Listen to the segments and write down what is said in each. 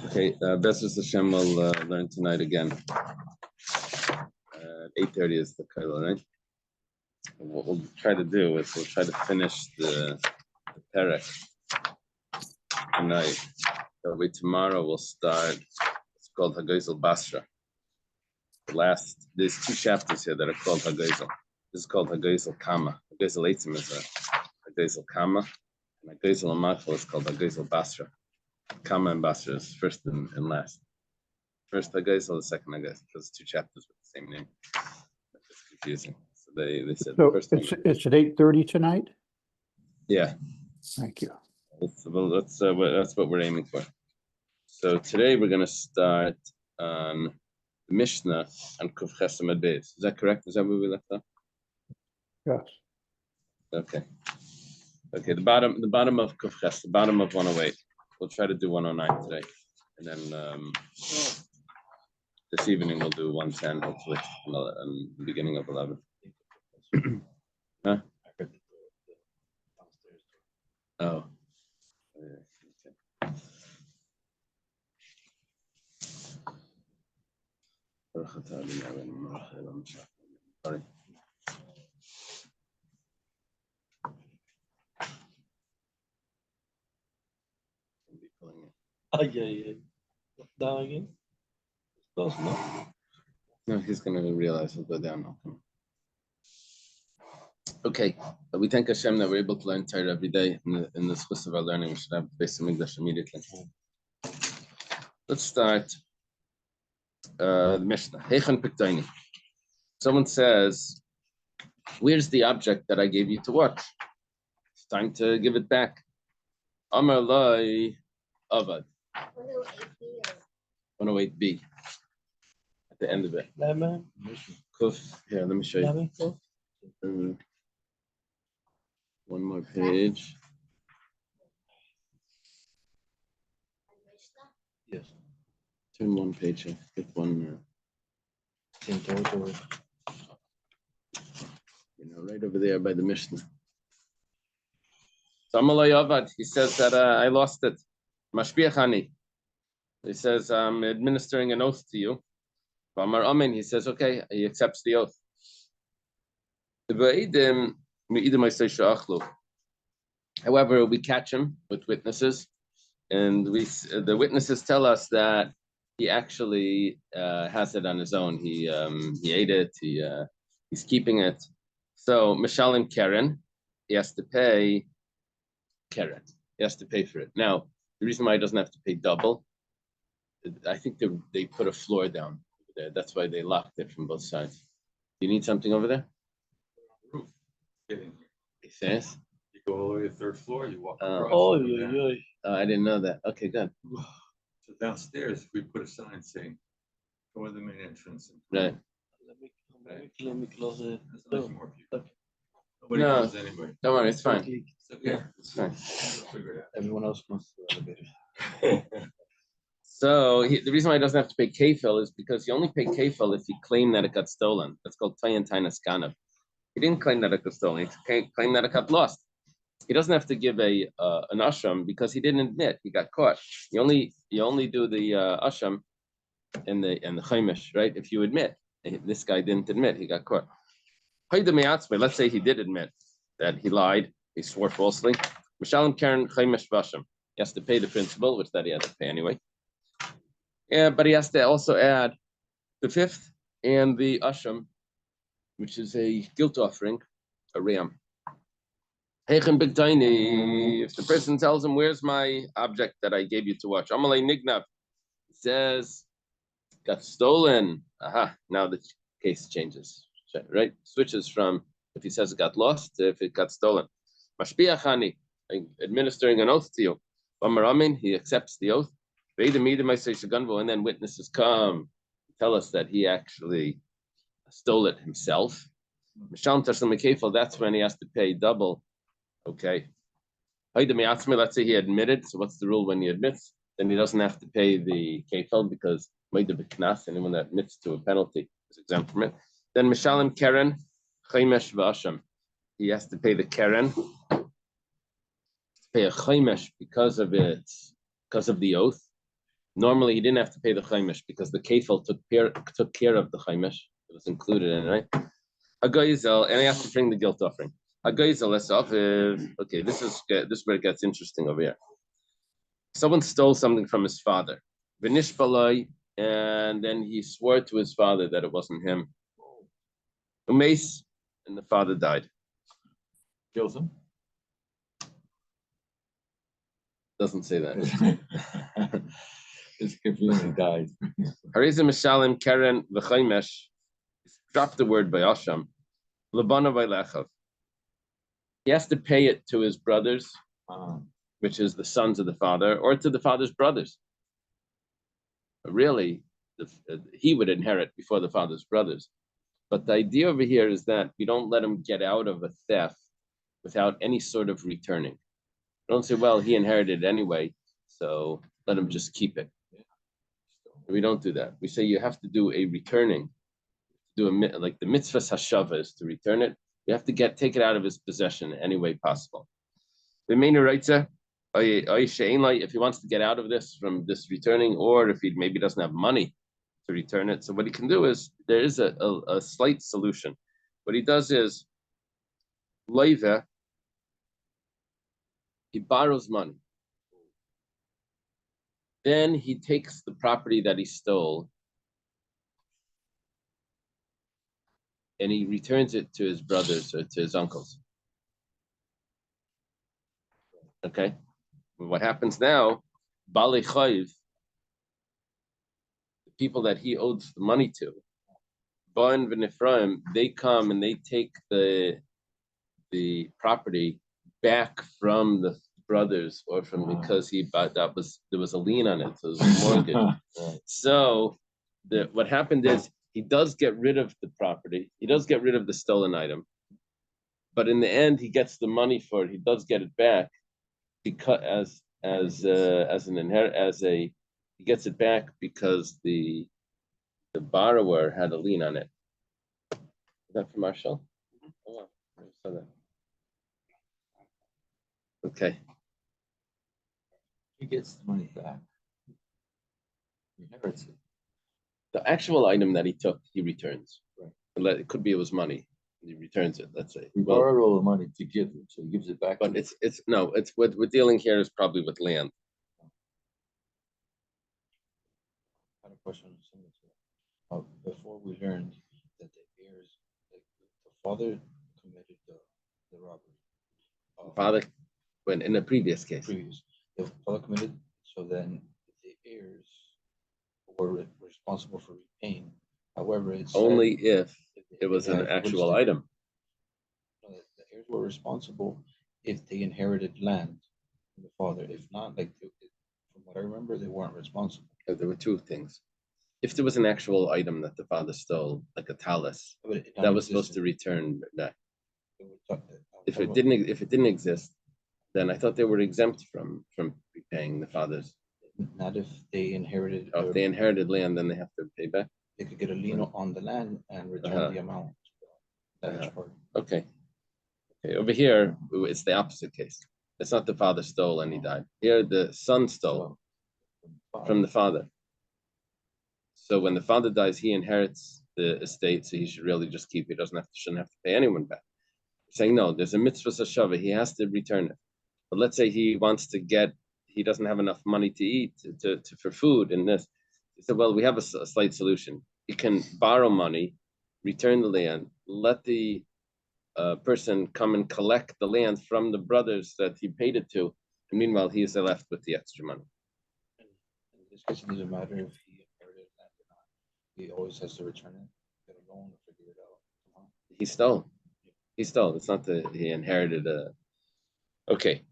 Okay, Bezos Hashem will learn tonight again. 8:30 is the Kaila, right? What we'll try to do is we'll try to finish the Perek tonight. That way tomorrow we'll start, it's called Hagozel Basra. There's two chapters here that are called Hagozel. This is called Hagozel Kamma. Hagozel Eitzim is a Hagozel Kamma, and Hagozel Amachal is called Hagozel Basra. Kamma and Basra is first and last. First Hagozel, the second Hagozel, because two chapters with the same name. It's confusing. So they said So the first it's at 8:30 tonight? Yeah. Thank you. That's what we're aiming for. So today we're going to start on the Mishnah and Kuf Chesed Amud Beis. Is that correct? Is that where we left off? Yes. Okay. Okay. The bottom of Kuf Chesed, the bottom of 108. We'll try to do 109 today, and then this evening we'll do 110 hopefully, and the beginning of 11. Huh? Oh. Sorry. Down again? Close enough. No, he's going to realize he'll go down now. Okay, we thank Hashem that we're able to learn Torah every day. In the course of our learning, we should have basic English immediately. Let's start the Mishnah. Heichen Piktaini. Someone says, "Where's the object that I gave you to watch? It's time to give it back." Amar Lai Avad. 108b. At the end of it. Kuf. Here, let me show you. One more page. Yes. Turn one page. Get one. Right over there by the Mishnah. Samalay Avad. He says that I lost it. Mashbiachani. He says I'm administering an oath to you. Amar Amen. He says okay. He accepts the oath. However, we catch him with witnesses, and the witnesses tell us that he actually has it on his own. He ate it. He's keeping it. So Mishalim Keren, he has to pay Keren. He has to pay for it. Now, the reason why he doesn't have to pay double, I think they put a floor down over there. That's why they locked it from both sides. You need something over there? Roof. Getting here. He says. You go all the way to the third floor, you walk across. Oh, I didn't know that. Okay, good. So downstairs, we put a sign saying, "Go to the main entrance." Right. Let me close it. There's nothing more people. Nobody No. comes anyway. Don't worry, it's fine. It's okay. It's fine. We'll figure it Everyone else must elevator. out. So the reason why he doesn't have to pay kefil is because you only pay kefil if you claim that it got stolen. That's called tayin tainas ganav. He didn't claim that it got stolen. He claimed that it got lost. He doesn't have to give an asham because he didn't admit he got caught. You only do the asham in the chaimish, right? If you admit this guy didn't admit he got caught. Let's say he did admit that he lied, he swore falsely. Mishalim Karen chaimish vasham. He has to pay the principal, which that he had to pay anyway. Yeah, but he has to also add the fifth and the asham, which is a guilt offering, a ram. Heichen B'Taini, if the person tells him, "Where's my object that I gave you to watch?" Amalei Nignav, says, "Got stolen." Aha! Now the case changes, right? Switches from if he says it got lost to if it got stolen. Mashbiachani, administering an oath to you. Amar Amin, he accepts the oath. And then witnesses come, tell us that he actually stole it himself. That's when he has to pay double. Okay. Let's say he admitted. So what's the rule when he admits? Then he doesn't have to pay the kefil because anyone that admits to a penalty is exempt from it. Then Mishalim Keren, Chaimesh Vasham. He has to pay the Keren. Pay a Chaimesh because of the oath. Normally, he didn't have to pay the chaimish because the kefil took care of the chaimish. It was included in it, right? Hagoizel, and he has to bring the guilt offering. Hagoizel, okay, this is where it gets interesting over here. Someone stole something from his father, v'nishbalai, and then he swore to his father that it wasn't him. Umeis, and the father died. Kills him. Doesn't say that. It's confusing, guys. Harizim Mishalim Keren v'chaimesh. Drop the word by Asham. Labana v'lechav. He has to pay it to his brothers, which is the sons of the father, or to the father's brothers. But really, he would inherit before the father's brothers. But the idea over here is that we don't let him get out of a theft without any sort of returning. We don't say, well, he inherited it anyway, so let him just keep it. We don't do that. We say you have to do a returning. Like the mitzvah hashava is to return it. You have to take it out of his possession any way possible. The main writer, if he wants to get out of this from this returning, or if he maybe doesn't have money to return it, so what he can do is there is a slight solution. What he does is loive, he borrows money. Then he takes the property that he stole and he returns it to his brothers or to his uncles. Okay? What happens now, Bali Chayiv, the people that he owes the money to, Ba'an v'Nifraim, they come and they take the property back from the brothers or from because there was a lien on it, so it was a mortgage. So what happened is he does get rid of the property, he does get rid of the stolen item, but in the end he gets the money for it. He does get it back because he gets it back because the borrower had a lien on it. Is that from Marshall? Oh, I saw that. Okay. He gets the money back. He inherits it. The actual item that he took, he returns. Right. It could be it was money. He returns it. Let's say He borrowed all the money to give it, so he gives it back. But it's what we're dealing here is probably with land. I had a question on similar to that. Before we learned that the heirs, like the father committed the robbery. Father, when in the previous case. The father committed, so then the heirs were responsible for repaying. However, it's only if it was an actual item. The heirs were responsible if they inherited land from the father. If not, from what I remember, they weren't responsible. There were two things. If there was an actual item that the father stole, like a talus, that was supposed to return that. If it didn't exist, then I thought they were exempt from repaying the father's. Not if they inherited. If they inherited land, then they have to pay back. They could get a lien on the land and return the amount. Okay. Over here, it's the opposite case. It's not the father stole and he died. Here, the son stole from the father. So when the father dies, he inherits the estate, so he should really just keep it. He shouldn't have to pay anyone back. Saying no, there's a mitzvah hashava, he has to return it. But let's say he doesn't have enough money to eat for food and this. He said, well, we have a slight solution. He can borrow money, return the land, let the person come and collect the land from the brothers that he paid it to, and meanwhile he is left with the extra money. In this case, it doesn't matter if he inherited land or not. He always has to return it, get a loan, figure it out. He stole. He stole. It's not that he inherited a. Okay.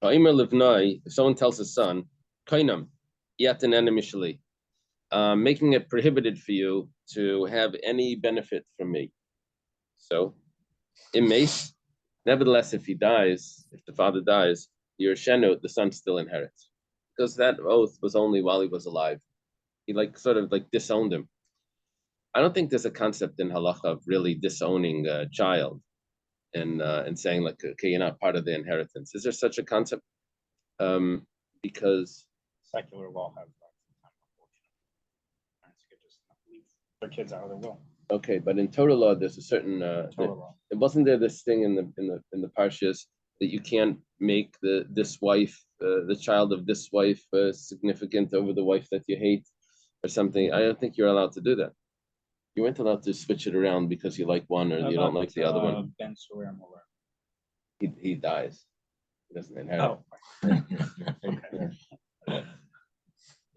If someone tells his son, Kainam, yatan enemy, making it prohibited for you to have any benefit from me. So, nevertheless, if the father dies, your shenut, the son still inherits. Because that oath was only while he was alive. He sort of disowned him. I don't think there's a concept in halacha of really disowning a child and saying okay, you're not part of the inheritance. Is there such a concept? Because secular law have rights. Parents could just leave their kids out of their will. Okay, but in Torah law, there's a certain Torah law. it wasn't there this thing in the parshas that you can't make this wife the child of this wife significant over the wife that you hate or something. I don't think you're allowed to do that. You weren't allowed to switch it around because you like one or you don't like the other one. Ben Suer Moller. He dies. He doesn't inherit. Oh,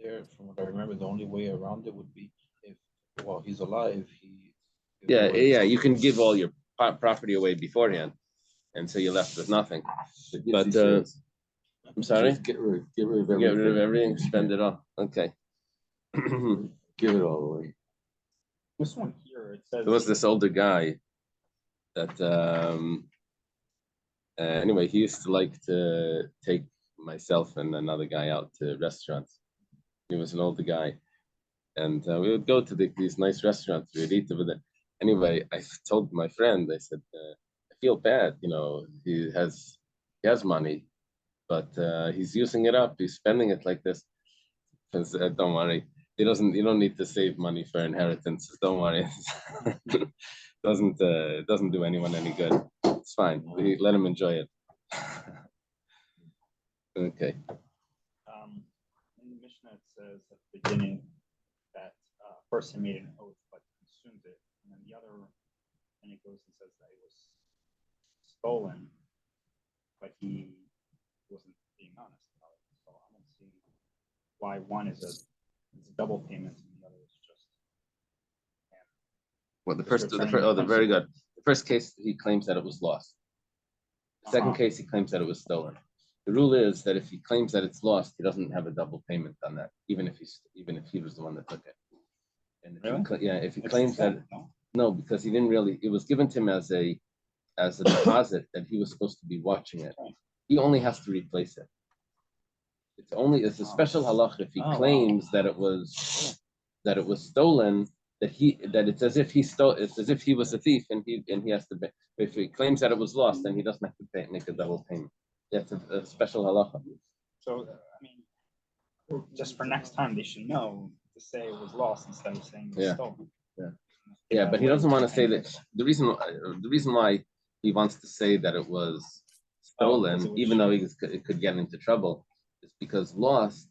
There, from what I remember, the only way around it would be if, while he's alive, Yeah, you can give all your property away beforehand, and so you're left with nothing. But I'm sorry. Just get rid of Get everything. rid of everything, spend it all. Okay. Give it all away. this one here, it says. There was this older guy that anyway, he used to like to take myself and another guy out to restaurants. He was an older guy, and we would go to these nice restaurants. We'd eat over there. Anyway, I told my friend, I said, I feel bad. He has money, but he's using it up. He's spending it like this. I said, don't worry. You don't need to save money for inheritance. Don't worry. It doesn't do anyone any good. It's fine. Let him enjoy it. Okay. In the Mishnah, it says at the beginning that first he made an oath but consumed it, and then the other, and it goes and says that it was stolen, but he wasn't being honest about it. So I don't see why one is a double payment and the other is just. Well, very good. The first case, he claims that it was lost. The second case, he claims that it was stolen. The rule is that if he claims that it's lost, he doesn't have a double payment on that, even if he was the one that took it. And if he claims that no, because he didn't really, it was given to him as a deposit that he was supposed to be watching it. He only has to replace it. It's a special halach if he claims that it was stolen, that it's as if he stole, it's as if he was a thief and he has to pay. If he claims that it was lost, then he doesn't have to make a double payment. That's a special halacha. So I mean, just for next time, they should know to say it was lost instead of saying it was stolen. Yeah, but he doesn't want to say that. The reason why he wants to say that it was stolen, even though it could get into trouble, is because lost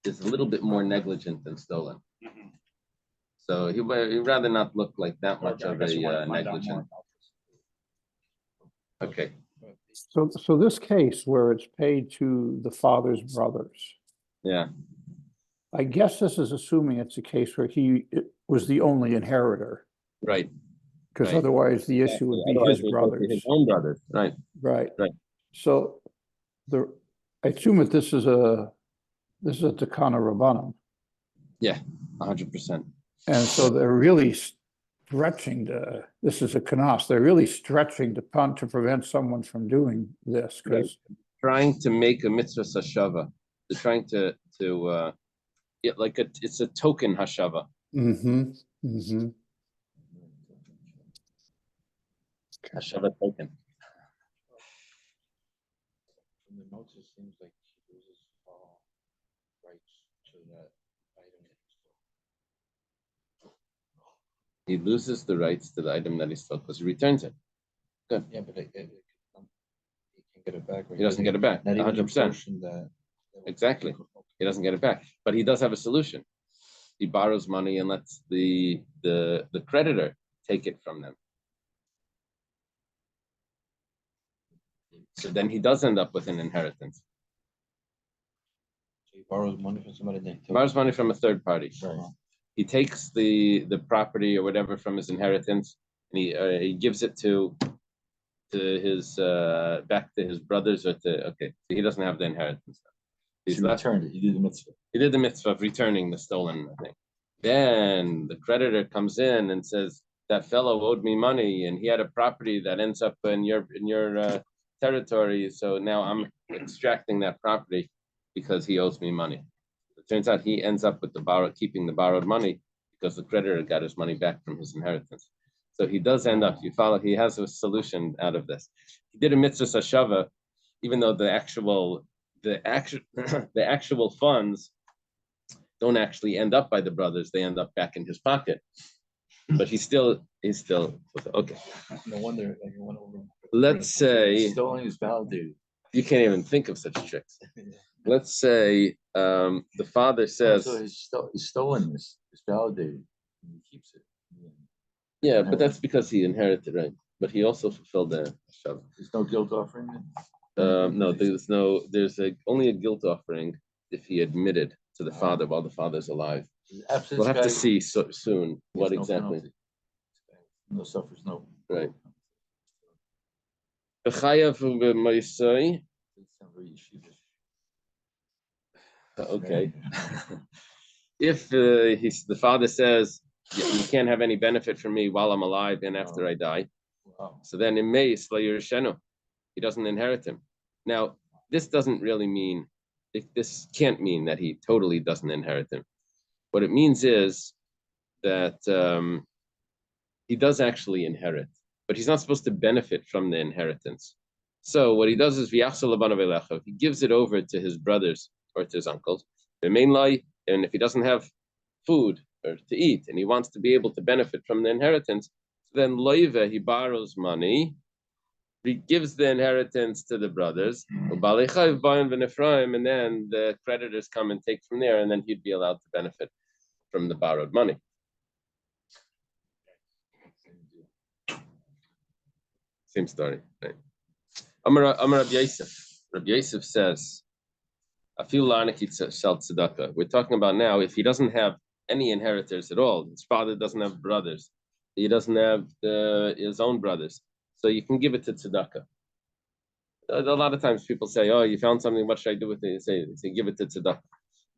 is a little bit more negligent than stolen. Mhm. So he'd rather not look like that much I of guess you want a to find out more negligent. about this. Okay. So this case where it's paid to the father's brothers, Yeah. I guess this is assuming it's a case where he was the only inheritor, Right. because Right. otherwise the issue would be Otherwise, his it would be brothers. his own brothers. Right. Right. Right. So I assume that this is a Takana Rabbanim. Yeah. 100%. And so they're really stretching this is a kanas, they're really stretching to prevent someone from doing this. Because Trying to make a mitzvah hashava. They're trying to it's a token hashava. Hashava token. From the notes, it seems like he loses all rights to that item. He loses the rights to the item that he stole because he returns it. Good. Yeah, but he can get it back. Right? He doesn't get it back. Not even 100%. the portion that Exactly. He doesn't get it back, but he does have a solution. He borrows money and lets the creditor take it from them. So then he does end up with an inheritance. So he borrows money from somebody. Then He borrows money from a third party. Right. He takes the property or whatever from his inheritance, and he gives it to his back to his brothers or so he doesn't have the inheritance. He returned it. He did the mitzvah. He did the mitzvah of returning the stolen thing. Then the creditor comes in and says, that fellow owed me money and he had a property that ends up in your territory. So now I'm extracting that property because he owes me money. It turns out he ends up with keeping the borrowed money because the creditor got his money back from his inheritance. So he does end up, he has a solution out of this. He did a mitzvah hashava, even though the actual funds don't actually end up by the brothers; they end up back in his pocket. But he's still okay. No wonder, like, one over. Let's say Stolen is validated. you can't even think of such tricks. Let's say the father says, So his stolenness is validated. And he keeps it. yeah, but that's because he inherited, right? But he also fulfilled the shav. There's no guilt offering. No, there's only a guilt offering if he admitted to the father while the father's alive. We'll have to see soon what exactly. No suffers, no. Right. Okay. If the father says you can't have any benefit from me while I'm alive and after I die, so then in May he doesn't inherit him. Now, this doesn't really mean, this can't mean that he totally doesn't inherit him. What it means is that he does actually inherit, but he's not supposed to benefit from the inheritance. So what he does is he gives it over to his brothers or to his uncles. And if he doesn't have food or to eat and he wants to be able to benefit from the inheritance, then loive, he borrows money, he gives the inheritance to the brothers, and then the creditors come and take from there, and then he'd be allowed to benefit from the borrowed money. Same story, right? Amar Rabbi Yosef. Rabbi Yosef says, we're talking about now if he doesn't have any inheritors at all, his father doesn't have brothers, he doesn't have his own brothers, so you can give it to tzedakah. A lot of times people say, "Oh, you found something. What should I do with it?" You say give it to tzedakah.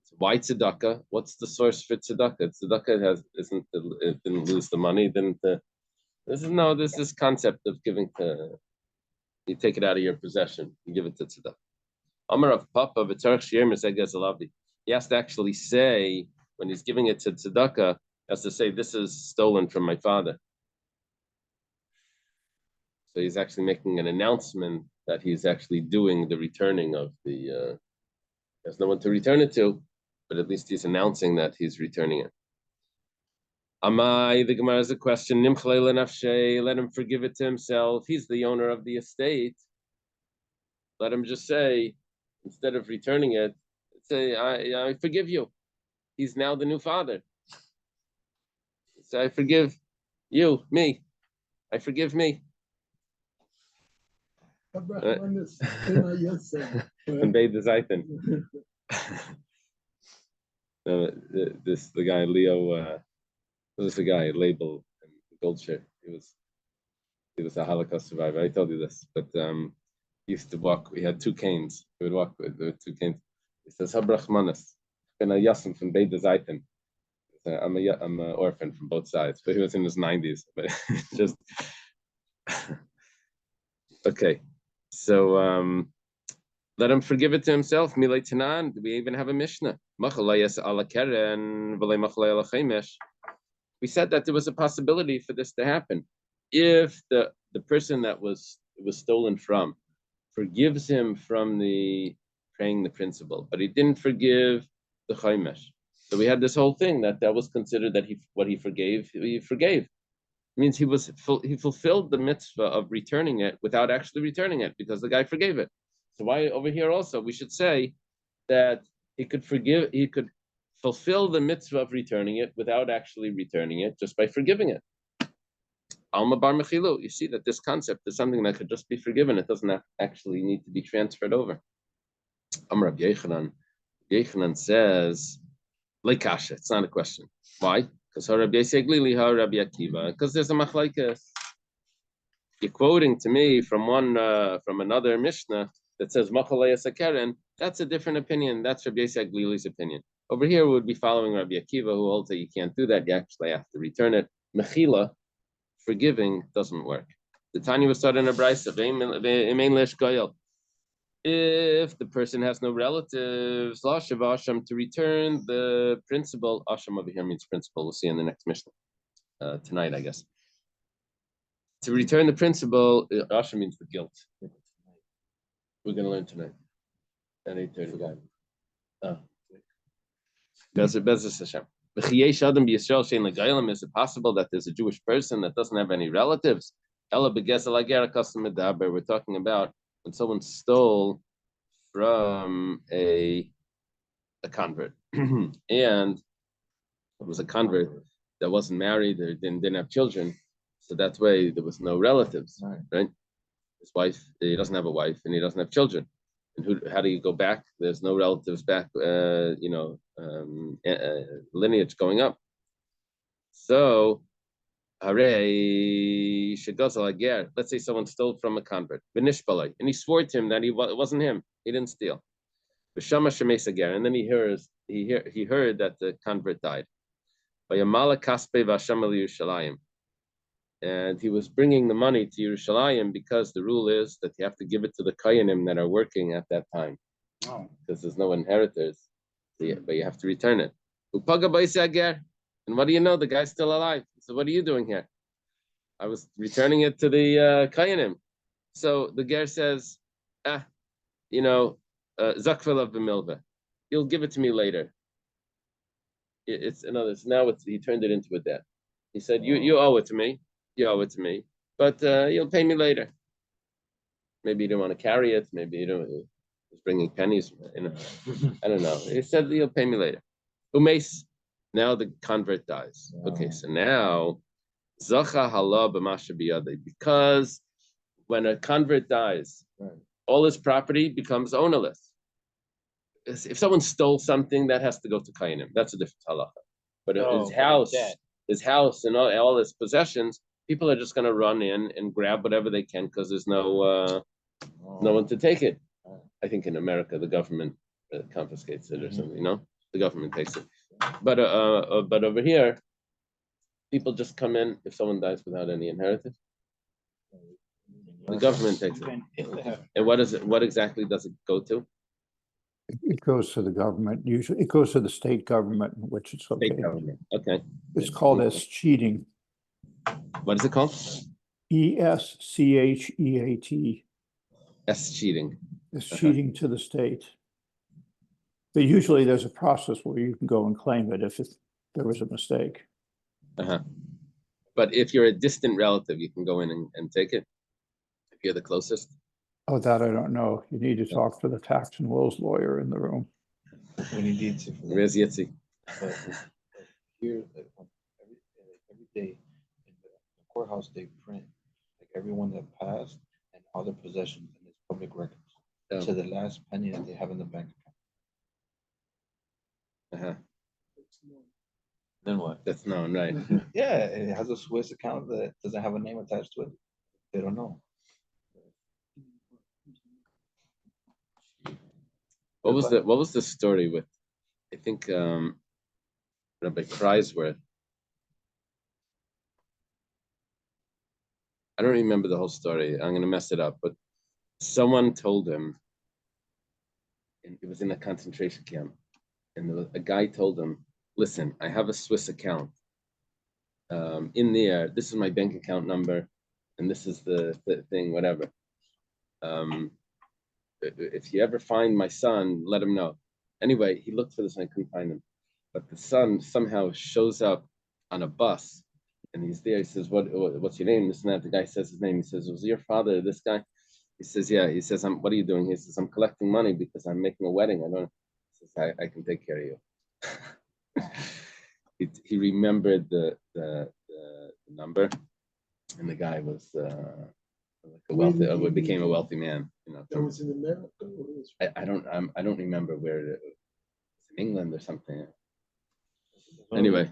So why tzedakah? What's the source for tzedakah? Tzedakah it didn't lose the money. This is concept of giving to. You take it out of your possession. You give it to tzedakah. Amar of Papa v'tzarich she'er misegez alavi. He has to actually say when he's giving it to tzedakah, he has to say this is stolen from my father. So he's actually making an announcement that he's actually doing the returning of the. There's no one to return it to, but at least he's announcing that he's returning it. Amai, the Gemara has a question. Let him forgive it to himself. He's the owner of the estate. Let him just say, instead of returning it, say, I forgive you. He's now the new father. So I forgive you, me. I forgive me. The guy Leo. This is a guy labeled Goldshare. He was a Holocaust survivor. I told you this, but he used to walk. We had two canes. He would walk with two canes. He says, "Habrachmanis, ben a yasim from Beit Zayten." I'm an orphan from both sides, but he was in his 90s. But just okay. So let him forgive it to himself. Milay Tanan. We even have a Mishnah. We said that there was a possibility for this to happen if the person that was stolen from forgives him from the paying the principal, but he didn't forgive the chaimesh. So we had this whole thing that was considered that what he forgave. It means he fulfilled the mitzvah of returning it without actually returning it because the guy forgave it. So why over here also we should say that he could fulfill the mitzvah of returning it without actually returning it, just by forgiving it. Alma bar mechilu. You see that this concept is something that could just be forgiven. It doesn't actually need to be transferred over. Amar Rabbi Yechanan. Yechanan says, "Leikasha." It's not a question. Why? Because Rabbi Yisrael Rabbi Akiva. Because there's a machlaikas. You're quoting to me from another Mishnah that says Machalei Sakeren. That's a different opinion. That's Rabbi Yisrael Glili's opinion. Over here, we would be following Rabbi Akiva, who holds that you can't do that. You actually have to return it. Mechila, forgiving, doesn't work. The Tanya was started in a brayso. If the person has no relatives, lashav asham, to return the principal. Asham over here means principal. We'll see in the next Mishnah tonight, I guess. To return the principal, asham means the guilt. We're going to learn tonight at 8:30. Bezos Hashem. Is it possible that there's a Jewish person that doesn't have any relatives? We're talking about when someone stole from a convert, and it was a convert that wasn't married or didn't have children, so that's why there was no relatives, right? His wife, he doesn't have a wife, and he doesn't have children. And how do you go back? There's no relatives back, lineage going up. So, hooray, let's say someone stole from a convert, and he swore to him that it wasn't him. He didn't steal. And then he heard that the convert died. And he was bringing the money to Yerushalayim because the rule is that you have to give it to the Kayanim that are working at that time. Because there's no inheritors, but you have to return it. And what do you know? The guy's still alive. So what are you doing here? I was returning it to the Kayanim. So the ger says, Zakfel of B'milva. You'll give it to me later. He turned it into a debt. He said, you owe it to me. You owe it to me, but you'll pay me later. Maybe you don't want to carry it. Maybe you don't. He's bringing pennies. I don't know. He said you'll pay me later. Umeis. Now the convert dies. Okay, so now zacha hala b'masha biyadei, because when a convert dies, all his property becomes ownerless. If someone stole something, that has to go to Kayanim. That's a different halacha. But his house, and all his possessions, people are just going to run in and grab whatever they can because there's no one to take it. I think in America the government confiscates it or something. The government takes it. But over here, people just come in if someone dies without any inheritance. The government takes it. And what exactly does it go to? It goes to the government. Usually, it goes to the state government in which it's located. State government. Okay. It's called as cheating. What is it called? ESCHEAT. S cheating. It's cheating to the state. But usually there's a process where you can go and claim it if there was a mistake. But if you're a distant relative, you can go in and take it if you're the closest. Oh, that I don't know. You need to talk to the tax and wills lawyer in the room. When he needs it. Where's Yitzi? But here, every day in the courthouse, they print like everyone that passed and all their possessions, and it's public records to the last penny that they have in the bank account. Then what? That's known, right? Yeah, it has a Swiss account that doesn't have a name attached to it. They don't know. What was the story with? I think Rabbi Kreisworth. I don't remember the whole story. I'm going to mess it up, but someone told him, and it was in a concentration camp, and a guy told him, "Listen, I have a Swiss account. In there, this is my bank account number, and this is the thing, whatever. If you ever find my son, let him know." Anyway, he looked for this and I couldn't find him. But the son somehow shows up on a bus and he's there. He says, what's your name? This and that. The guy says his name. He says, was your father this guy? He says, yeah. He says, what are you doing? He says, I'm collecting money because I'm making a wedding. He says, I can take care of you. He remembered the number, and the guy was became a wealthy man. That was in America. I don't remember where it was. In England or something. Anyway,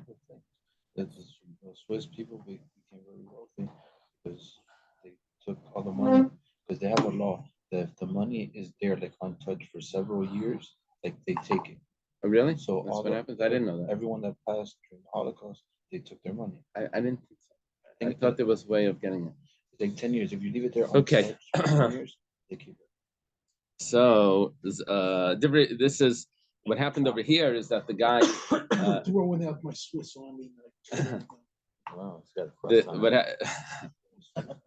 the Swiss people became very wealthy because they took all the money, because they have a law that if the money is there like untouched for several years, like they take it. Oh, really? So that's what happens. I didn't know that. Everyone that passed during the Holocaust, they took their money. I didn't think so. I thought there was a way of getting it. It's like 10 years. If you leave it there okay. for 10 years, they keep it. So this is what happened over here is that the guy throwing out my Swiss Army knife. Wow, it's got a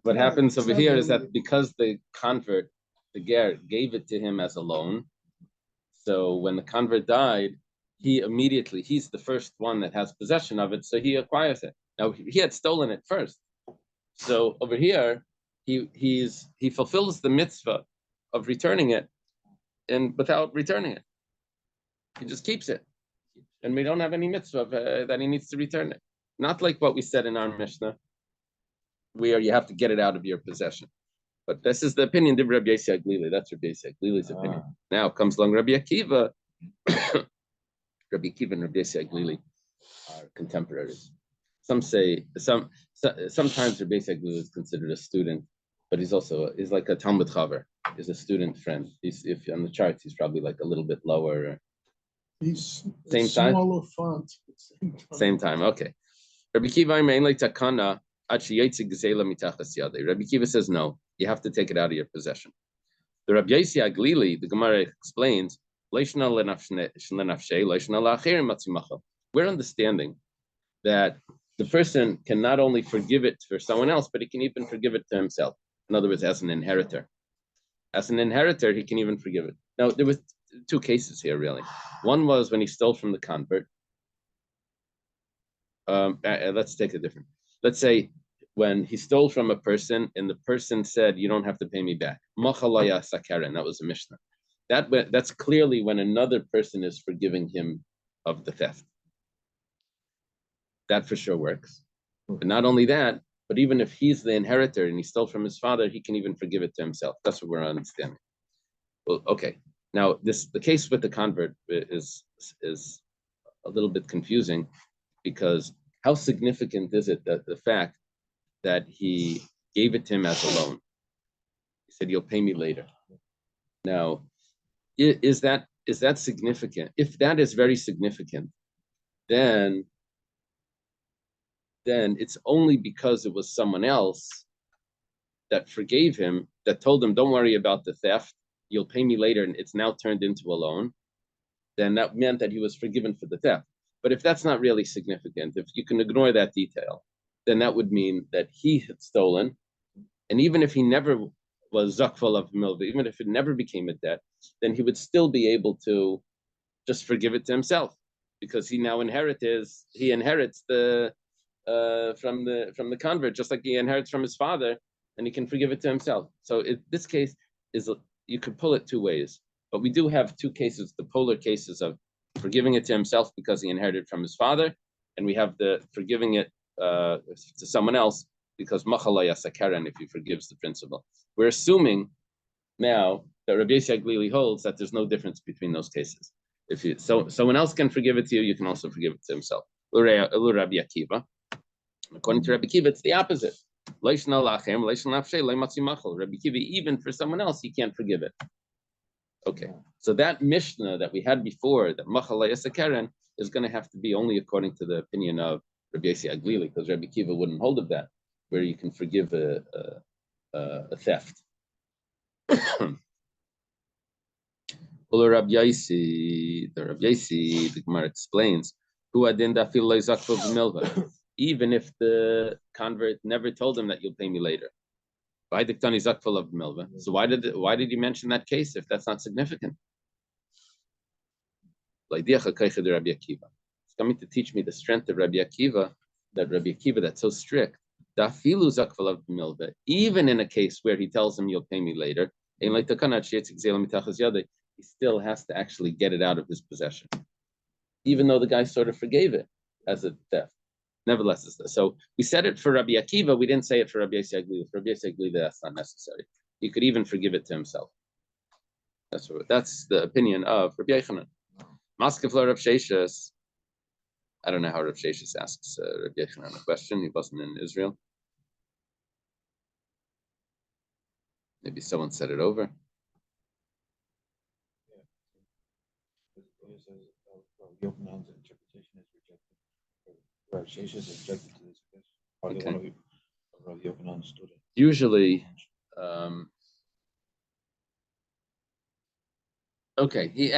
what happens over here is that because the convert, the ger, gave it to him as a loan, so when the convert died, he's the first one that has possession of it, so he acquires it. Now he had stolen it first. So over here, he fulfills the mitzvah of returning it, and without returning it, he just keeps it, and we don't have any mitzvah that he needs to return it. Not like what we said in our Mishnah, where you have to get it out of your possession. But this is the opinion of Rabbi Yossi Aglili. That's Rabbi Yossi Aglili's opinion. Now comes along Rabbi Akiva. Rabbi Akiva and Rabbi Yossi Aglili are contemporaries. Some say sometimes Rabbi Yossi Aglili is considered a student, but he's like a Talmud Chaver. He's a student friend. If on the charts, he's probably like a little bit lower. He's Same time? smaller font. Same time. Okay. Rabbi Akiva mainly takana. Rabbi Akiva says no. You have to take it out of your possession. The Rabbi Yossi Aglili, the Gemara explains, we're understanding that the person can not only forgive it for someone else, but he can even forgive it to himself. In other words, as an inheritor. As an inheritor, he can even forgive it. Now, there was two cases here, really. One was when he stole from the convert. Let's take a different. Let's say when he stole from a person and the person said, you don't have to pay me back. Machalaya sakaren, that was a Mishnah. That's clearly when another person is forgiving him of the theft. That for sure works. But not only that, but even if he's the inheritor and he stole from his father, he can even forgive it to himself. That's what we're understanding. Well, okay. Now, the case with the convert is a little bit confusing, because how significant is it that the fact that he gave it to him as a loan? He said, you'll pay me later. Now, is that significant? If that is very significant, then it's only because it was someone else that forgave him, that told him, don't worry about the theft, you'll pay me later, and it's now turned into a loan. Then that meant that he was forgiven for the theft. But if that's not really significant, if you can ignore that detail, then that would mean that he had stolen. And even if he never was zakfal of milva, even if it never became a debt, then he would still be able to just forgive it to himself, because he now inherits the from the convert, just like he inherits from his father, and he can forgive it to himself. So this case is, you could pull it two ways, but we do have two cases, the polar cases of forgiving it to himself because he inherited from his father, and we have the forgiving it to someone else because machalaya sakaren, if he forgives the principal. We're assuming now that Rabbi Yossi Aglili holds that there's no difference between those cases. If someone else can forgive it to you, you can also forgive it to himself. Rabbi Akiva. According to Rabbi Akiva, it's the opposite. Rabbi Akiva, even for someone else, he can't forgive it. Okay, so that Mishnah that we had before, that machalaya sakaren, is going to have to be only according to the opinion of Rabbi Yossi Aglili, because Rabbi Akiva wouldn't hold of that, where you can forgive a theft. The Rabbi Yossi, the Gemara explains, even if the convert never told him that you'll pay me later. So why did he mention that case if that's not significant? It's coming to teach me the strength of Rabbi Akiva, that's so strict. Even in a case where he tells him you'll pay me later, he still has to actually get it out of his possession, even though the guy sort of forgave it as a theft. Nevertheless, it's this. So we said it for Rabbi Akiva, we didn't say it for Rabbi Yossi Aglili. For Rabbi Yossi Aglili, that's not necessary. He could even forgive it to himself. That's the opinion of Rabbi Yochanan. Maskefla Rav Sheshes. I don't know how Rav Sheshes asks Rabbi Yochanan a question. He wasn't in Israel. Maybe someone said it over. Yochanan's interpretation is rejected. Rav Sheshes objected to this because probably one of Rav Yochanan's students. Usually, okay, he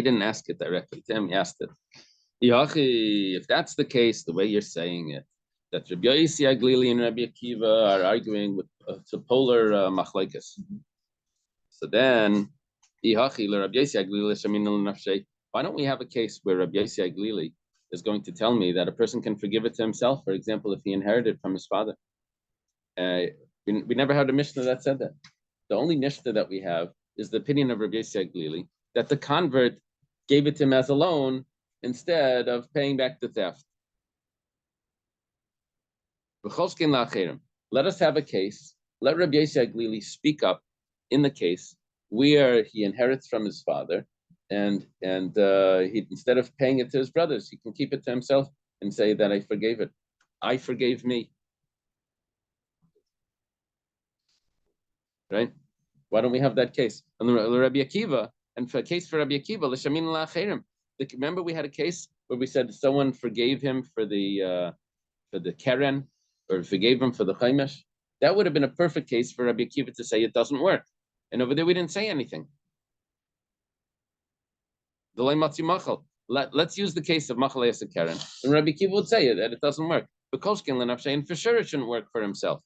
didn't ask it directly to him, he asked it. If that's the case, the way you're saying it, that Rabbi Yossi Aglili and Rabbi Akiva are arguing with to polar machlekes. So then, Why don't we have a case where Rabbi Yossi Aglili is going to tell me that a person can forgive it to himself, for example, if he inherited from his father? We never had a Mishnah that said that. The only Mishnah that we have is the opinion of Rabbi Yossi Aglili that the convert gave it to him as a loan instead of paying back the theft. Let us have a case. Let Rabbi Yossi Aglili speak up in the case where he inherits from his father, and he, instead of paying it to his brothers, he can keep it to himself and say that I forgave it. I forgave me. Right? Why don't we have that case? And Rabbi Akiva, and for a case for Rabbi Akiva, l'shamin la'acherim. Remember, we had a case where we said someone forgave him for the keren, or forgave him for the chaimesh. That would have been a perfect case for Rabbi Akiva to say it doesn't work. And over there, we didn't say anything. Let's use the case of Machalei Keren. And Rabbi Akiva would say that it doesn't work. And for sure it shouldn't work for himself.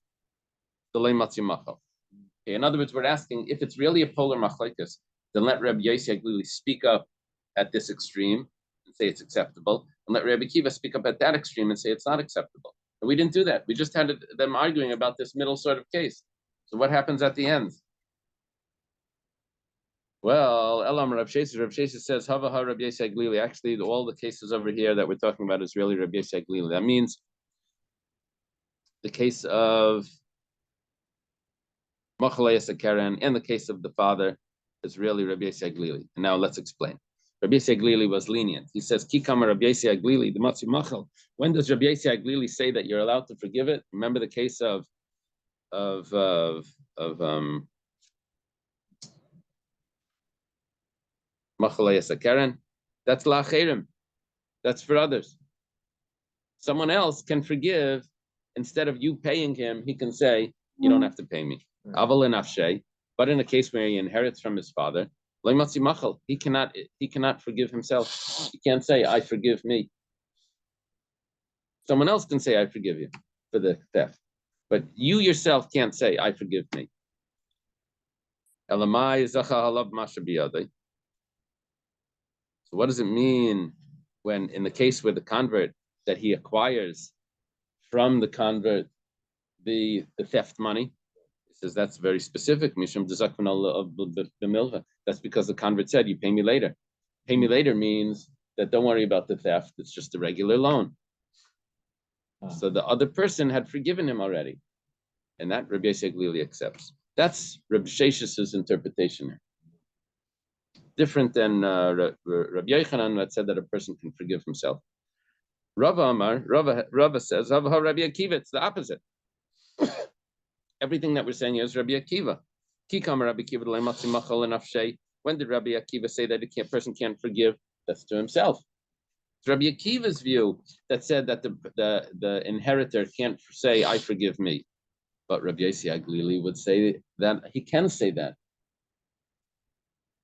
In other words, we're asking if it's really a polar machlekes, then let Rabbi Yossi Aglili speak up at this extreme and say it's acceptable, and let Rabbi Akiva speak up at that extreme and say it's not acceptable. And we didn't do that. We just had them arguing about this middle sort of case. So what happens at the end? Well, Elam Rav Sheshes says, Hava ha Rabbi Yossi Aglili. Actually, all the cases over here that we're talking about is really Rabbi Yossi Aglili. That means the case of Machalei Keren and the case of the father is really Rabbi Yossi Aglili. And now let's explain. Rabbi Yossi Aglili was lenient. He says, Ki Kamma Rabbi Yossi Aglili, the Matzi Machal. When does Rabbi Yossi Aglili say that you're allowed to forgive it? Remember the case of Machalei Keren? That's la'acherim. That's for others. Someone else can forgive. Instead of you paying him, he can say, you don't have to pay me. Aval enafshay. But in a case where he inherits from his father, he cannot forgive himself. He can't say, I forgive me. Someone else can say, I forgive you for the theft. But you yourself can't say, I forgive me. So what does it mean when, in the case with the convert, that he acquires from the convert the theft money? He says that's very specific. That's because the convert said, you pay me later. Pay me later means that don't worry about the theft. It's just a regular loan. So the other person had forgiven him already. And that Rabbi Yossi Aglili accepts. That's Rabbi Shesh's interpretation. Different than Rabbi Yochanan that said that a person can forgive himself. Rava says, Rabbi Akiva, it's the opposite. Everything that we're saying here is Rabbi Akiva. When did Rabbi Akiva say that a person can't forgive? That's to himself. It's Rabbi Akiva's view that said that the inheritor can't say, I forgive me. But Rabbi Yossi Aglili would say that he can say that.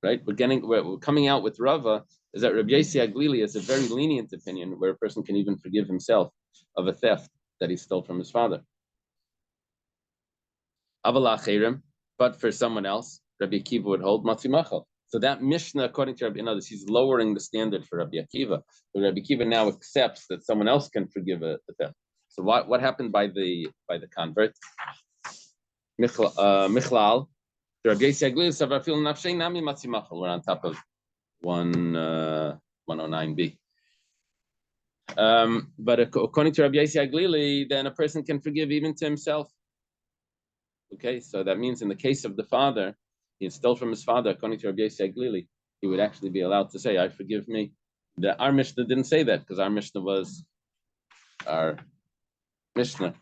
Right? We're coming out with Rava is that Rabbi Yossi Aglili is a very lenient opinion where a person can even forgive himself of a theft that he stole from his father. But for someone else, Rabbi Akiva would hold Matzi Machal. So that Mishnah, according to Rabbi, he's lowering the standard for Rabbi Akiva. But Rabbi Akiva now accepts that someone else can forgive the theft. So what happened by the convert? Michlal. Rabbi Yossi Aglili said, we're on top of 109b. But according to Rabbi Yossi Aglili, then a person can forgive even to himself. Okay, so that means in the case of the father, he stole from his father, according to Rabbi Yossi Aglili, he would actually be allowed to say, I forgive me. Our Mishnah didn't say that because our Mishnah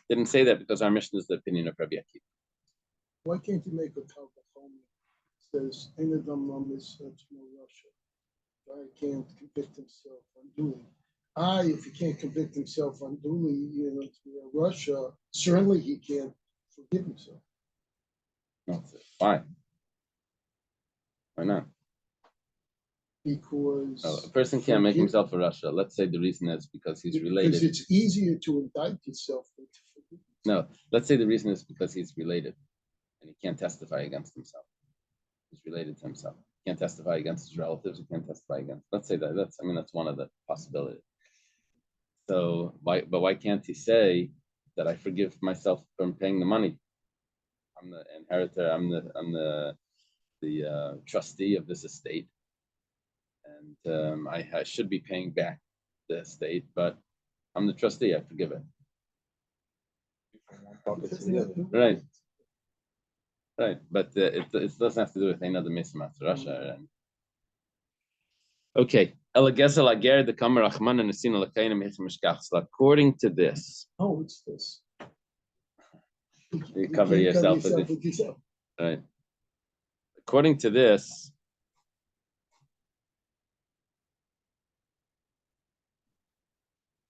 didn't say that because our Mishnah is the opinion of Rabbi Akiva. Why can't you make a Kalvachomi? Says, any of them is Russia. Guy can't convict himself unduly. If he can't convict himself unduly, to Russia, certainly he can't forgive himself. Why? Why not? Because a person can't make himself a Russia. Let's say the reason is because he's related. Because it's easier to indict yourself than to forgive yourself. No, let's say the reason is because he's related and he can't testify against himself. He's related to himself. can't testify against his relatives. He can't testify against. Let's say that. That's one of the possibilities. So why can't he say that I forgive myself from paying the money? I'm the inheritor. I'm the trustee of this estate, and I should be paying back the estate, but I'm the trustee. I forgive it. Right. Right, but it doesn't have to do with another mismatch, Russia. Okay. According to this, Oh, it's this. you cover yourself with yourself. right. According to this,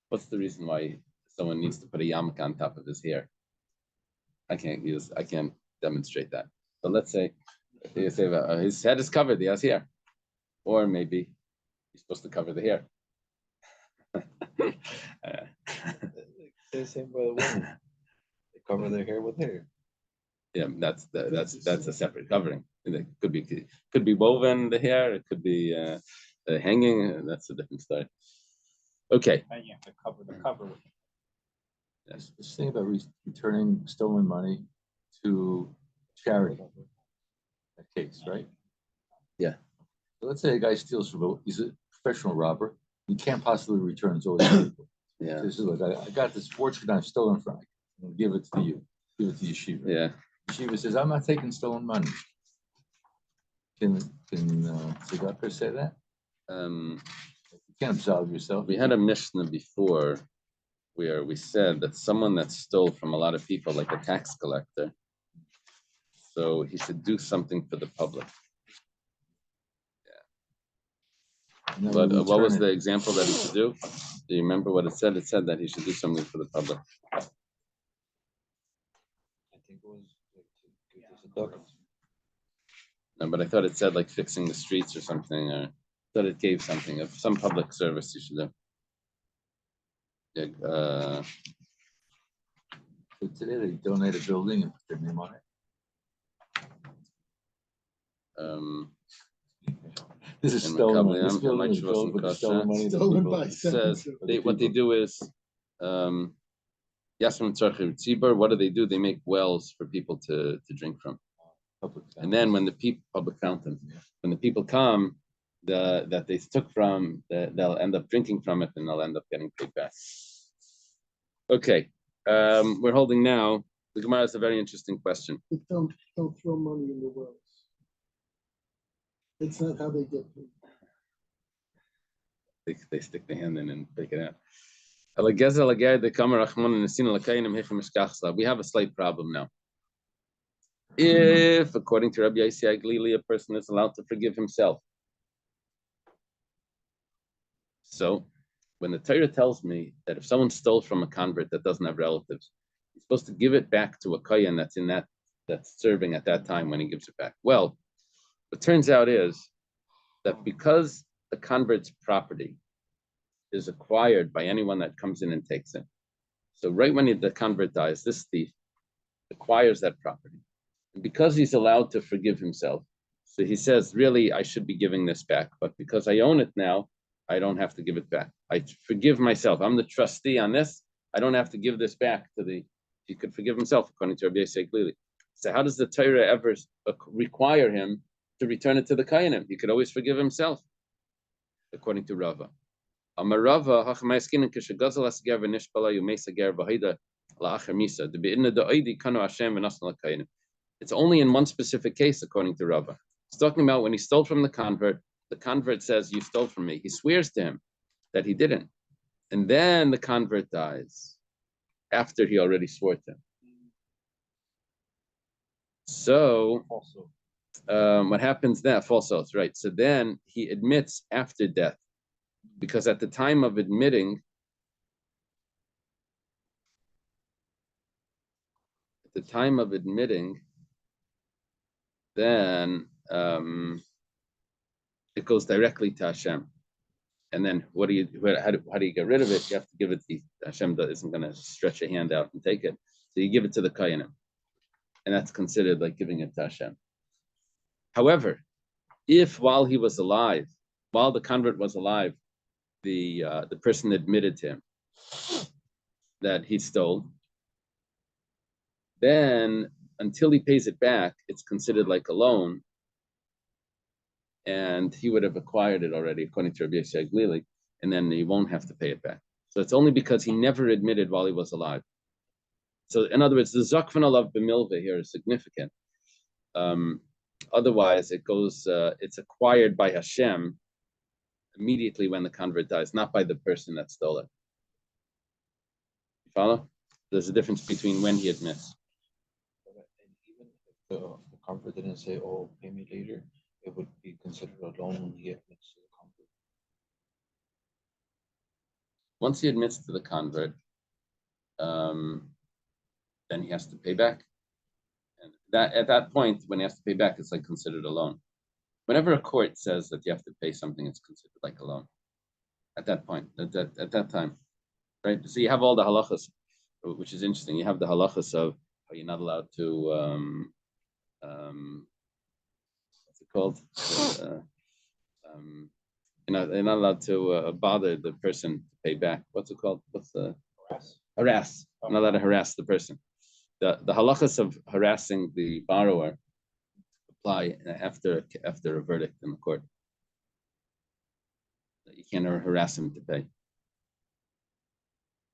what's the reason why someone needs to put a yarmulke on top of his hair? I can't demonstrate that. So let's say his head is covered, he has hair. Or maybe he's supposed to cover the hair. The same by the women. They cover their hair with hair. Yeah, that's a separate covering. It could be woven the hair, it could be hanging, that's a different story. Okay. And you have to cover the cover. Yes. This thing about returning stolen money to charity. That case, right? Yeah. So let's say a guy steals from he's a professional robber. He can't possibly return. It's always people. Yeah. So this is, look, I got this fortune I've stolen from you. I'm gonna give it to you. Give it to Yeshiva. Yeah. Yeshiva says, I'm not taking stolen money. Can Tzedakah say that? You can't absolve yourself. We had a Mishnah before where we said that someone that stole from a lot of people, like a tax collector, so he should do something for the public. And then But we what was return the it. example that he should do? Do you remember what it said? It said that he should do something for the public. I think it was like to give the tzedakah. No, but I thought it said like fixing the streets or something, or that it gave something of some public service you should do. Yeah, So today they donate a building and put their name on it. This is in stolen money. Makabli, This I'm building is Mike built with the stolen money. of the Stolen people. by it says what they people. do is Yasmin Tzarchi Tzibur, what do? They make wells for people to drink from. Public And then when the people, public fountains, when the people come, that they took from, they'll end up drinking from it and they'll end up getting paid back. Okay, we're holding now. The Gemara has a very interesting question. Don't throw money in the wells. It's not how they get paid. They stick their hand in and pick it out. We have a slight problem now. If, according to Rabbi Yossi Aglili, a person is allowed to forgive himself. So, when the Torah tells me that if someone stole from a convert that doesn't have relatives, he's supposed to give it back to a kohen that's serving at that time when he gives it back. Well, what turns out is that because the convert's property is acquired by anyone that comes in and takes it, so right when the convert dies, this thief acquires that property. And because he's allowed to forgive himself, so he says, really, I should be giving this back, but because I own it now, I don't have to give it back. I forgive myself. I'm the trustee on this. I don't have to give this back to he could forgive himself, according to Rabbi Yossi clearly. So how does the Torah ever require him to return it to the Kohanim? He could always forgive himself, according to Rava. It's only in one specific case, according to Rava. He's talking about when he stole from the convert says, you stole from me. He swears to him that he didn't. And then the convert dies after he already swore to him. So what happens then? False oath, right? So then he admits after death, because at the time of admitting, then it goes directly to Hashem. And then how do you get rid of it? You have to give it to Hashem. That isn't going to stretch a hand out and take it. So you give it to the Kohanim. And that's considered like giving it to Hashem. However, if while he was alive, while the convert was alive, the person admitted to him that he stole, then until he pays it back, it's considered like a loan, and he would have acquired it already, according to Rabbi Yossi Glili, and then he won't have to pay it back. So it's only because he never admitted while he was alive. So in other words, the zakvan alav b'milveh here is significant. Otherwise, it goes, it's acquired by Hashem immediately when the convert dies, not by the person that stole it. You follow? There's a difference between when he admits. And even if the convert didn't say, "Oh, pay me later," it would be considered a loan when he admits to the convert. Once he admits to the convert, then he has to pay back. And that at that point, when he has to pay back, it's like considered a loan. Whenever a court says that you have to pay something, it's considered like a loan. At that point, at that time, right? So you have all the halachas, which is interesting. You have the halachas of how you're not allowed to what's it called? You're not allowed to bother the person to pay back. What's it called? What's the harass? You're not allowed to harass the person. The halachas of harassing the borrower apply after a verdict in the court. You can't harass him to pay.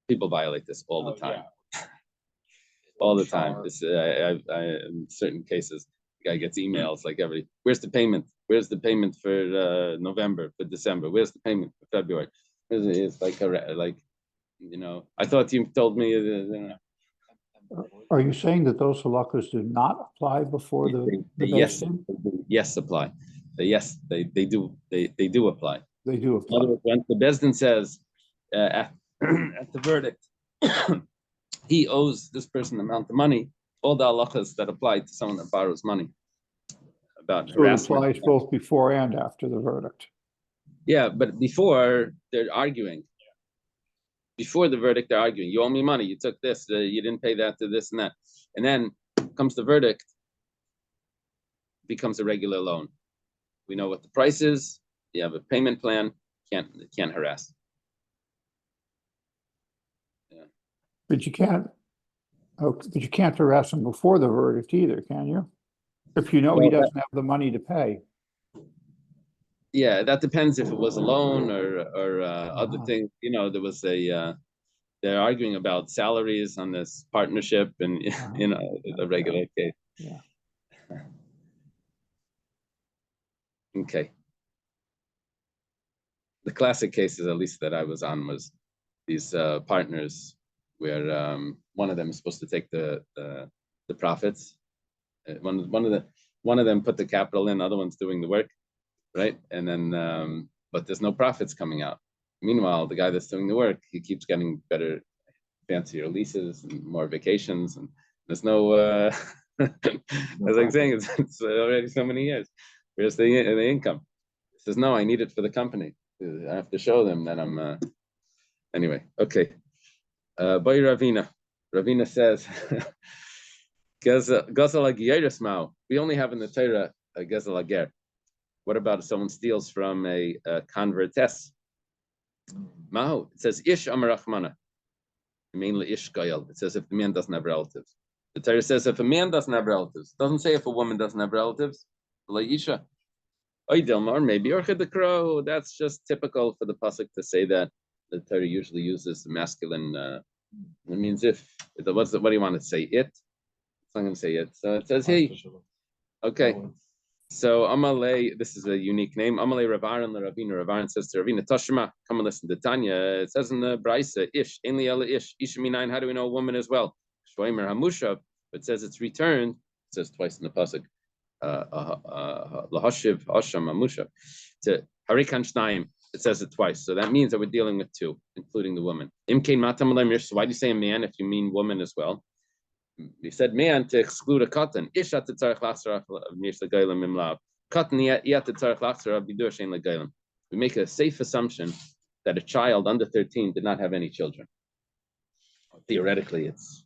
People violate this all the time. Yeah. All the time. This, in certain cases, the guy gets emails like where's the payment? Where's the payment for November, for December? Where's the payment for February? It's like I thought you told me. Are you saying that those halachas do not apply before the yes, Din? yes apply. Yes, they do. They do apply. They do In apply. other words, when the Bezdin says at the verdict, he owes this person the amount of money, all the halachas that apply to someone that borrows money about So it harassment. applies both before and after the verdict. Yeah, but before they're arguing. Before the verdict, they're arguing. You owe me money. You took this. You didn't pay that to this and that. And then comes the verdict. Becomes a regular loan. We know what the price is. You have a payment plan. Can't harass. Yeah. But you can't harass him before the verdict either, can you? If you know he doesn't have the money to pay. Yeah, that depends if it was a loan or other things. There was they're arguing about salaries on this partnership, and a regular case. Yeah. Okay. The classic cases, at least that I was on, was these partners where one of them is supposed to take the profits. One of them put the capital in, other one's doing the work, right? And then, but there's no profits coming out. Meanwhile, the guy that's doing the work, he keeps getting better, fancier leases and more vacations, and there's no. As I'm saying, it's already so many years. Where's the income? He says, no, I need it for the company. I have to show them that I'm. Anyway, okay. Boy Ravina. Ravina says, we only have in the Torah a Gezel Ager. What about if someone steals from a convertess? Mahu. It says Ish Amarachmana. Mainly Ish Goyal. It says if the man doesn't have relatives. The Torah says if a man doesn't have relatives. It doesn't say if a woman doesn't have relatives. Isha. Or maybe Orchid the Crow. That's just typical for the pasuk to say that. The Torah usually uses the masculine. It means if. What do you want to say? It. It's not going to say it. So it says he. Okay. So Amalei, this is a unique name. Amalei Ravaran Ravina. Ravaran says to Ravina, Tashma, come and listen to Tanya. It says in the Braisa, Ish, Ainli Ela Ish, Ishaminain, how do we know a woman as well? Shloimer Hamushav, but it says it's returned. It says twice in the pasuk. Lahashiv Hasham Hamushav. To Harikan Shnaim, it says it twice. So that means that we're dealing with two, including the woman. Imkain Matam Alayim. So why do you say a man if you mean woman as well? We said man to exclude a katan. Isha to tzarich lachzor of nish legaylim imlav. Katan yet to tzarich lachzor of bidur shein legaylim. We make a safe assumption that a child under 13 did not have any children. Theoretically, it's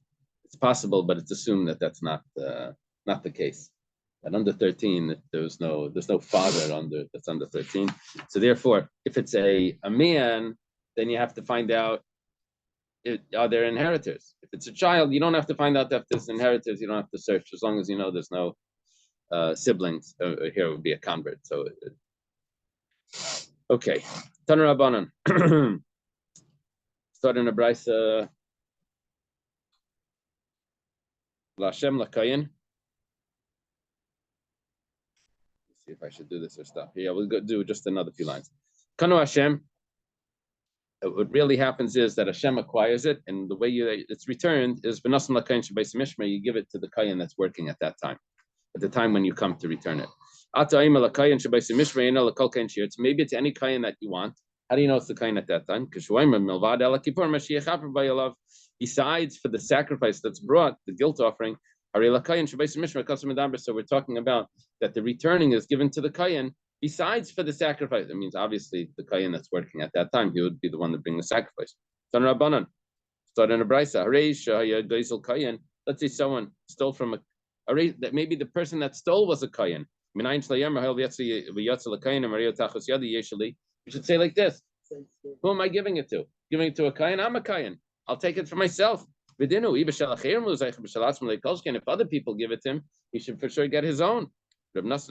possible, but it's assumed that that's not the case. And under 13, there's no father that's under 13. So therefore, if it's a man, then you have to find out, are there inheritors? If it's a child, you don't have to find out if there's inheritors. You don't have to search, as long as you know there's no siblings. Here would be a convert. So, okay. Taner Rabbanan. Starting a brisa. Lashem lakayin. See if I should do this or stop. Yeah, we'll go do just another few lines. Kanu Hashem. What really happens is that Hashem acquires it, and the way it's returned is b'nasam lakayin shebeis mishmar. You give it to the kayin that's working at that time, at the time when you come to return it. It's maybe it's any kayin that you want. How do you know it's the kayin at that time? Besides for the sacrifice that's brought, the guilt offering. So we're talking about that the returning is given to the kayin. Besides for the sacrifice, it means obviously the kayin that's working at that time, he would be the one to bring the sacrifice. Tan Rabbanan, start in a brisa. Let's say someone stole from that maybe the person that stole was a kayin. You should say like this: who am I giving it to? Giving it to a kayin? I'm a kayin. I'll take it for myself. If other people give it to him, he should for sure get his own. Just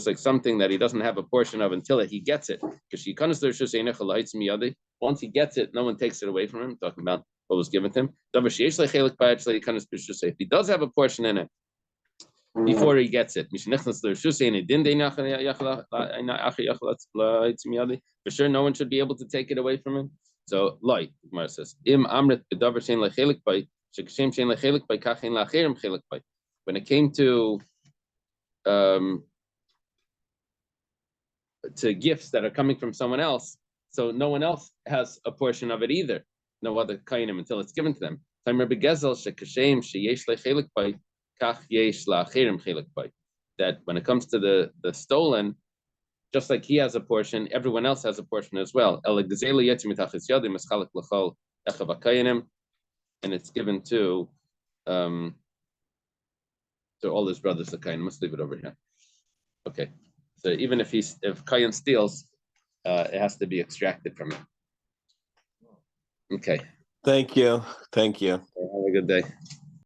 like something that he doesn't have a portion of until he gets it. Once he gets it, no one takes it away from him. Talking about what was given to him. If he does have a portion in it before he gets it, for sure no one should be able to take it away from him. So, like Gemara says, when it came to gifts that are coming from someone else, so no one else has a portion of it either. No other kainim until it's given to them. That when it comes to the stolen, just like he has a portion, everyone else has a portion as well. And it's given to all his brothers. The kain. Let's leave it over here. Okay. So even if kain steals, it has to be extracted from him. Okay. Thank you. Thank you. Have a good day.